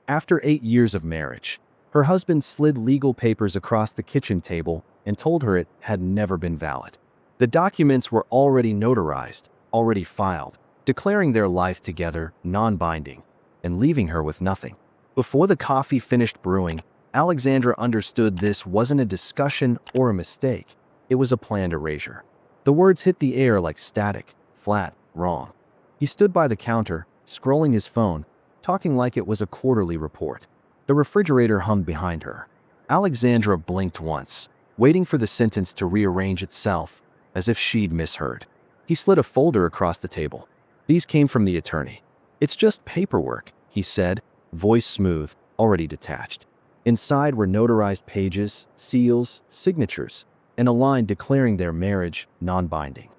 After 8 years of marriage, her husband slid legal papers across the kitchen table and told her it had never been valid. The documents were already notarized, already filed, declaring their life together non-binding and leaving her with nothing. Before the coffee finished brewing, Alexandra understood this wasn't a discussion or a mistake. It was a planned erasure. The words hit the air like static, flat, wrong. He stood by the counter, scrolling his phone, talking like it was a quarterly report. The refrigerator hummed behind her. Alexandra blinked once, waiting for the sentence to rearrange itself, as if she'd misheard. He slid a folder across the table. These came from the attorney. "It's just paperwork," he said, voice smooth, already detached. Inside were notarized pages, seals, signatures, and a line declaring their marriage non-binding.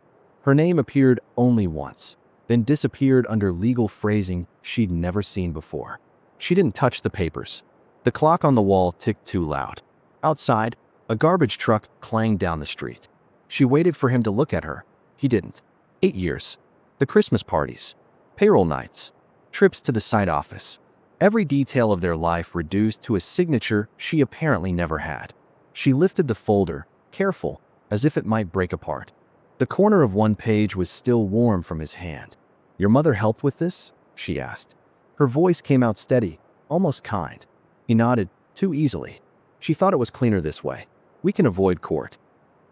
Her name appeared only once, then disappeared under legal phrasing she'd never seen before. She didn't touch the papers. The clock on the wall ticked too loud. Outside, a garbage truck clanged down the street. She waited for him to look at her. He didn't. 8 years. The Christmas parties. Payroll nights. Trips to the site office. Every detail of their life reduced to a signature she apparently never had. She lifted the folder, careful, as if it might break apart. The corner of one page was still warm from his hand. "Your mother helped with this?" she asked. Her voice came out steady, almost kind. He nodded, too easily. She thought it was cleaner this way. "We can avoid court."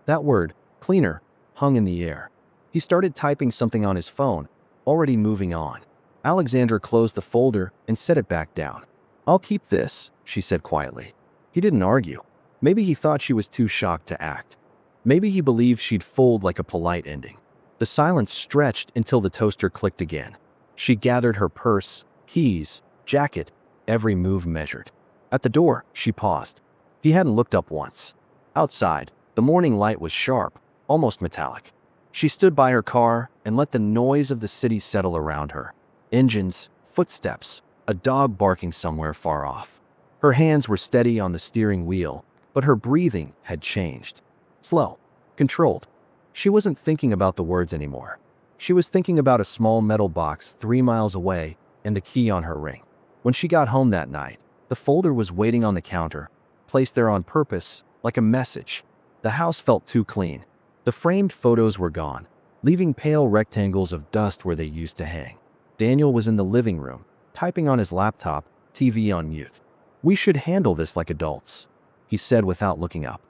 That word, cleaner, hung in the air. He started typing something on his phone, already moving on. Alexandra closed the folder and set it back down. "I'll keep this," she said quietly. He didn't argue. Maybe he thought she was too shocked to act. Maybe he believed she'd fold like a polite ending. The silence stretched until the toaster clicked again. She gathered her purse, keys, jacket, every move measured. At the door, she paused. He hadn't looked up once. Outside, the morning light was sharp, almost metallic. She stood by her car and let the noise of the city settle around her. Engines, footsteps, a dog barking somewhere far off. Her hands were steady on the steering wheel, but her breathing had changed. Slow, controlled. She wasn't thinking about the words anymore. She was thinking about a small metal box 3 miles away and the key on her ring. When she got home that night, the folder was waiting on the counter, placed there on purpose, like a message. The house felt too clean. The framed photos were gone, leaving pale rectangles of dust where they used to hang. Daniel was in the living room, typing on his laptop, TV on mute. "We should handle this like adults," he said without looking up.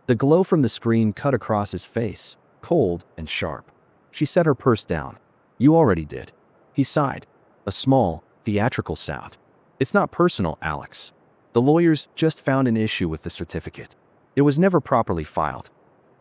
The glow from the screen cut across his face, cold and sharp. She set her purse down. "You already did." He sighed, a small, theatrical sound. "It's not personal, Alex. The lawyers just found an issue with the certificate. It was never properly filed."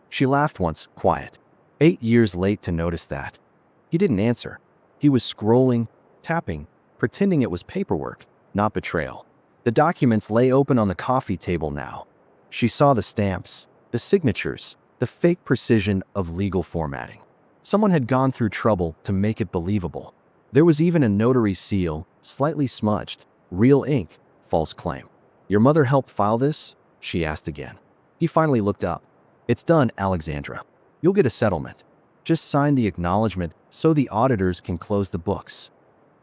She laughed once, quiet. 8 years late to notice that. He didn't answer. He was scrolling, tapping, pretending it was paperwork, not betrayal. The documents lay open on the coffee table now. She saw the stamps, the signatures, the fake precision of legal formatting. Someone had gone through trouble to make it believable. There was even a notary seal, slightly smudged. Real ink, false claim. "Your mother helped file this?" she asked again. He finally looked up. "It's done, Alexandra. You'll get a settlement. Just sign the acknowledgement so the auditors can close the books."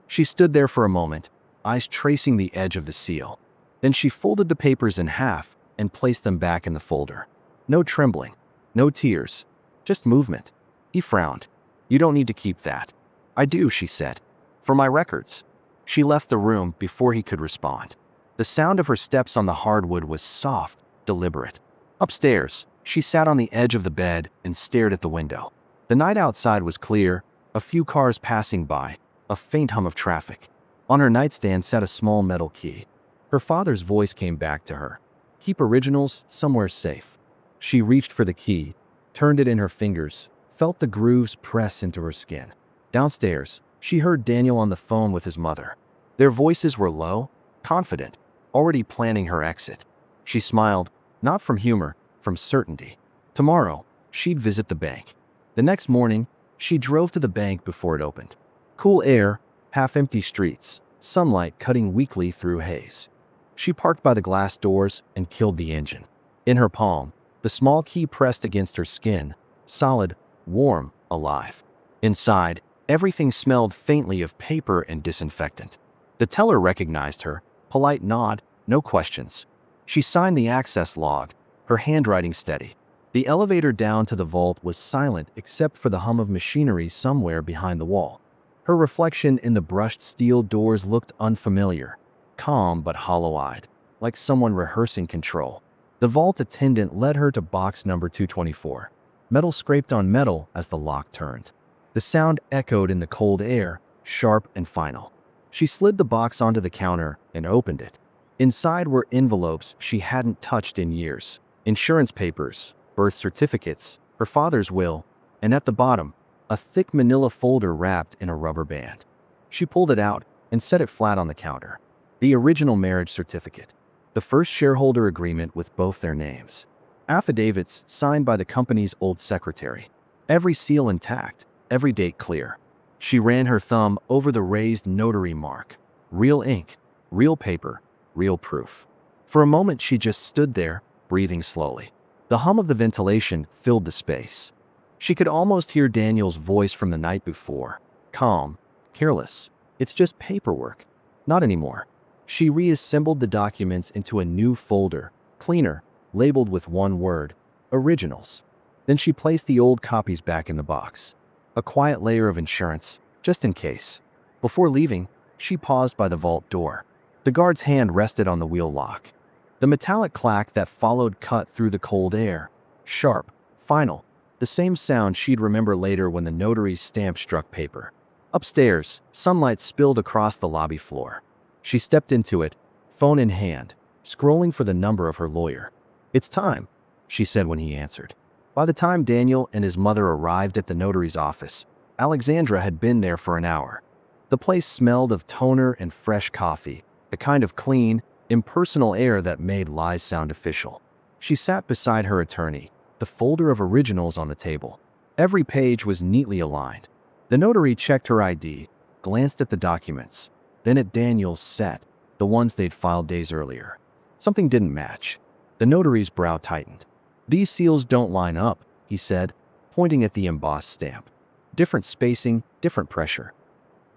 She stood there for a moment, eyes tracing the edge of the seal. Then she folded the papers in half and placed them back in the folder. No trembling, no tears, just movement. He frowned. "You don't need to keep that." "I do," she said. "For my records." She left the room before he could respond. The sound of her steps on the hardwood was soft, deliberate. Upstairs, she sat on the edge of the bed and stared at the window. The night outside was clear, a few cars passing by, a faint hum of traffic. On her nightstand sat a small metal key. Her father's voice came back to her. "Keep originals somewhere safe." She reached for the key, turned it in her fingers, felt the grooves press into her skin. Downstairs, she heard Daniel on the phone with his mother. Their voices were low, confident, already planning her exit. She smiled, not from humor, from certainty. Tomorrow, she'd visit the bank. The next morning, she drove to the bank before it opened. Cool air, half-empty streets, sunlight cutting weakly through haze. She parked by the glass doors and killed the engine. In her palm, the small key pressed against her skin, solid, warm, alive. Inside, everything smelled faintly of paper and disinfectant. The teller recognized her, Polite nod, no questions. She signed the access log, her handwriting steady. The elevator down to the vault was silent except for the hum of machinery somewhere behind the wall. Her reflection in the brushed steel doors looked unfamiliar, calm but hollow-eyed, like someone rehearsing control. The vault attendant led her to box number 224. Metal scraped on metal as the lock turned. The sound echoed in the cold air, sharp and final. She slid the box onto the counter and opened it. Inside were envelopes she hadn't touched in years. Insurance papers, birth certificates, her father's will, and at the bottom, a thick manila folder wrapped in a rubber band. She pulled it out and set it flat on the counter. The original marriage certificate. The first shareholder agreement with both their names. Affidavits signed by the company's old secretary. Every seal intact, every date clear. She ran her thumb over the raised notary mark. Real ink, real paper, real proof. For a moment she just stood there, breathing slowly. The hum of the ventilation filled the space. She could almost hear Daniel's voice from the night before. Calm, careless. It's just paperwork. Not anymore. She reassembled the documents into a new folder, cleaner, labeled with one word, originals. Then she placed the old copies back in the box. A quiet layer of insurance, just in case. Before leaving, she paused by the vault door. The guard's hand rested on the wheel lock. The metallic clack that followed cut through the cold air. Sharp, final, the same sound she'd remember later when the notary's stamp struck paper. Upstairs, sunlight spilled across the lobby floor. She stepped into it, phone in hand, scrolling for the number of her lawyer. "It's time," she said when he answered. By the time Daniel and his mother arrived at the notary's office, Alexandra had been there for an hour. The place smelled of toner and fresh coffee, the kind of clean, impersonal air that made lies sound official. She sat beside her attorney, the folder of originals on the table. Every page was neatly aligned. The notary checked her ID, glanced at the documents, then at Daniel's set, the ones they'd filed days earlier. Something didn't match. The notary's brow tightened. "These seals don't line up," he said, pointing at the embossed stamp. "Different spacing, different pressure."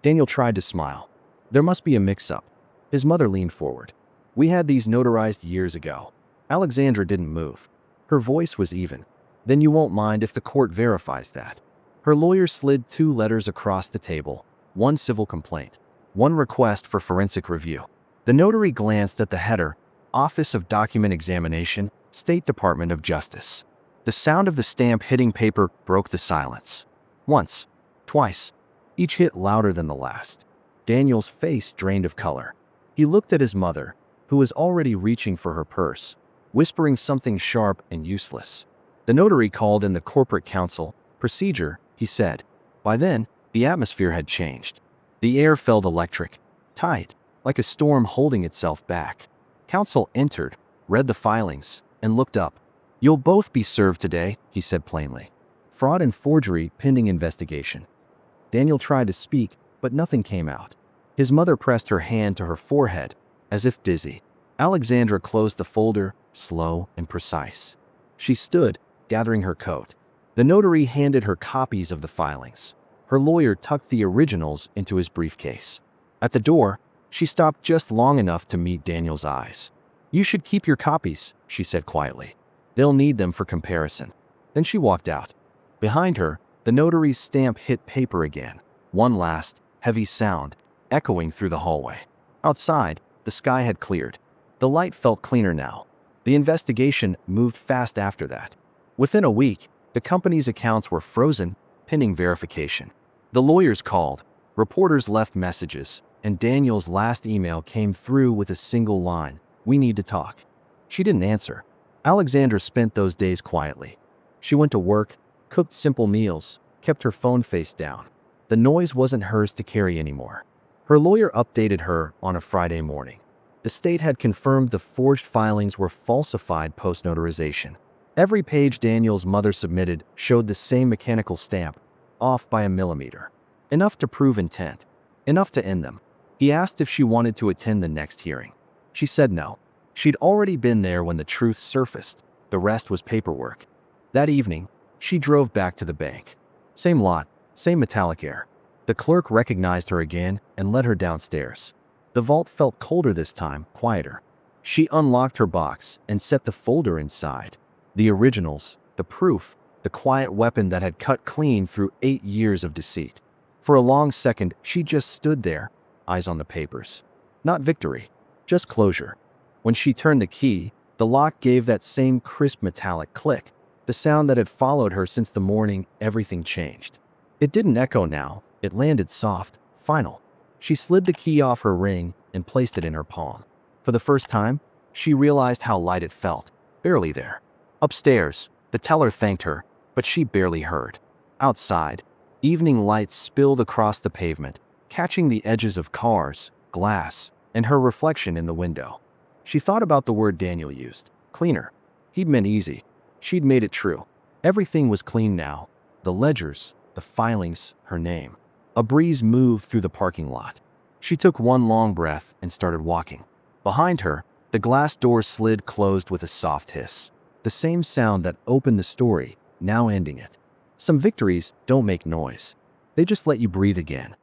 Daniel tried to smile. "There must be a mix-up." His mother leaned forward. "We had these notarized years ago." Alexandra didn't move. Her voice was even. "Then you won't mind if the court verifies that." Her lawyer slid 2 letters across the table, one civil complaint, one request for forensic review. The notary glanced at the header, Office of Document Examination, State Department of Justice. The sound of the stamp hitting paper broke the silence. Once, twice, each hit louder than the last. Daniel's face drained of color. He looked at his mother, who was already reaching for her purse, whispering something sharp and useless. The notary called in the corporate counsel. "Procedure," he said. By then, the atmosphere had changed. The air felt electric, tight, like a storm holding itself back. Counsel entered, read the filings, and looked up. "You'll both be served today," he said plainly. "Fraud and forgery pending investigation." Daniel tried to speak, but nothing came out. His mother pressed her hand to her forehead, as if dizzy. Alexandra closed the folder, slow and precise. She stood, gathering her coat. The notary handed her copies of the filings. Her lawyer tucked the originals into his briefcase. At the door, she stopped just long enough to meet Daniel's eyes. "You should keep your copies," she said quietly. "They'll need them for comparison." Then she walked out. Behind her, the notary's stamp hit paper again. One last, heavy sound, echoing through the hallway. Outside, the sky had cleared. The light felt cleaner now. The investigation moved fast after that. Within a week, the company's accounts were frozen, pending verification. The lawyers called, reporters left messages, and Daniel's last email came through with a single line, "We need to talk." She didn't answer. Alexandra spent those days quietly. She went to work, cooked simple meals, kept her phone face down. The noise wasn't hers to carry anymore. Her lawyer updated her on a Friday morning. The state had confirmed the forged filings were falsified post-notarization. Every page Daniel's mother submitted showed the same mechanical stamp, off by a millimeter. Enough to prove intent. Enough to end them. He asked if she wanted to attend the next hearing. She said no. She'd already been there when the truth surfaced. The rest was paperwork. That evening, she drove back to the bank. Same lot, same metallic air. The clerk recognized her again and led her downstairs. The vault felt colder this time, quieter. She unlocked her box and set the folder inside. The originals, the proof, the quiet weapon that had cut clean through 8 years of deceit. For a long second, she just stood there, eyes on the papers. Not victory, just closure. When she turned the key, the lock gave that same crisp metallic click, the sound that had followed her since the morning everything changed. It didn't echo now, it landed soft, final. She slid the key off her ring and placed it in her palm. For the first time, she realized how light it felt, barely there. Upstairs, the teller thanked her, but she barely heard. Outside, evening lights spilled across the pavement, catching the edges of cars, glass, and her reflection in the window. She thought about the word Daniel used, cleaner. He'd meant easy. She'd made it true. Everything was clean now. The ledgers, the filings, her name. A breeze moved through the parking lot. She took one long breath and started walking. Behind her, the glass door slid closed with a soft hiss. The same sound that opened the story, now ending it. Some victories don't make noise. They just let you breathe again.